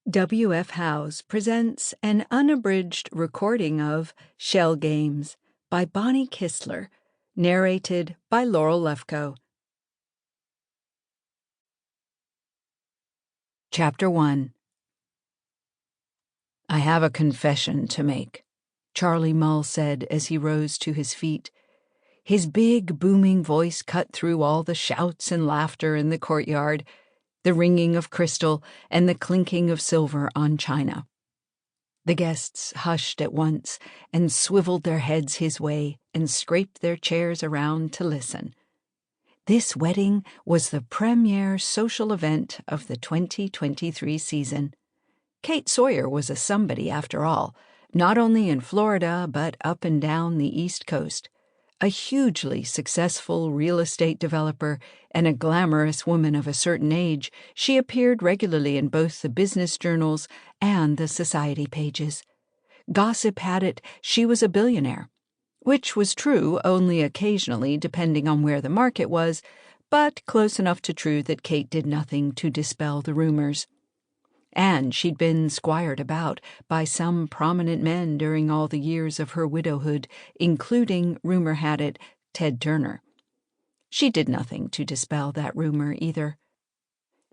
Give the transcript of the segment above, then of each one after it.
W.F. Howes presents an unabridged recording of Shell Games by Bonnie Kistler, narrated by Laurel Lefkow. Chapter 1. "I have a confession to make," Charlie Mull said as he rose to his feet. His big, booming voice cut through all the shouts and laughter in the courtyard, the ringing of crystal and the clinking of silver on china. The guests hushed at once and swiveled their heads his way and scraped their chairs around to listen. This wedding was the premier social event of the 2023 season. Kate Sawyer was a somebody after all, not only in Florida but up and down the East Coast. A hugely successful real estate developer and a glamorous woman of a certain age, she appeared regularly in both the business journals and the society pages. Gossip had it she was a billionaire, which was true only occasionally depending on where the market was, but close enough to true that Kate did nothing to dispel the rumors. And she'd been squired about by some prominent men during all the years of her widowhood, including, rumor had it, Ted Turner. She did nothing to dispel that rumor either.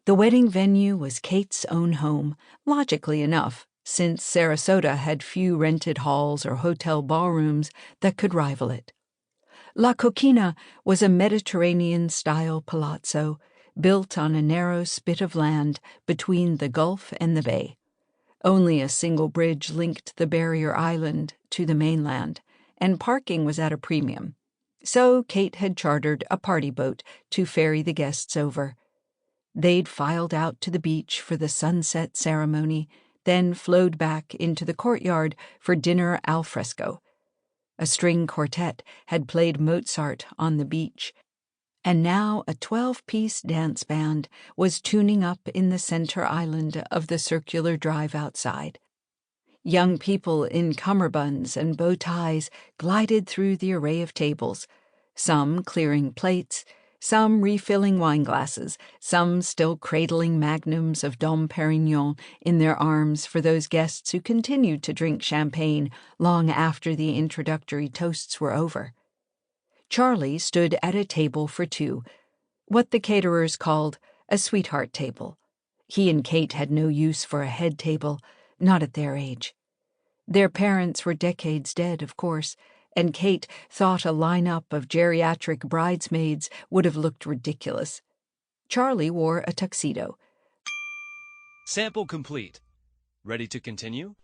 The wedding venue was Kate's own home, logically enough, since Sarasota had few rented halls or hotel ballrooms that could rival it. La Coquina was a Mediterranean-style palazzo, built on a narrow spit of land between the Gulf and the bay. Only a single bridge linked the barrier island to the mainland, and parking was at a premium. So Kate had chartered a party boat to ferry the guests over. They'd filed out to the beach for the sunset ceremony, then flowed back into the courtyard for dinner al fresco. A string quartet had played Mozart on the beach, and now a 12-piece dance band was tuning up in the center island of the circular drive outside. Young people in cummerbunds and bow ties glided through the array of tables, some clearing plates, some refilling wine glasses, some still cradling magnums of Dom Perignon in their arms for those guests who continued to drink champagne long after the introductory toasts were over. Charlie stood at a table for two, what the caterers called a sweetheart table. He and Kate had no use for a head table, not at their age. Their parents were decades dead, of course, and Kate thought a lineup of geriatric bridesmaids would have looked ridiculous. Charlie wore a tuxedo. Sample complete. Ready to continue?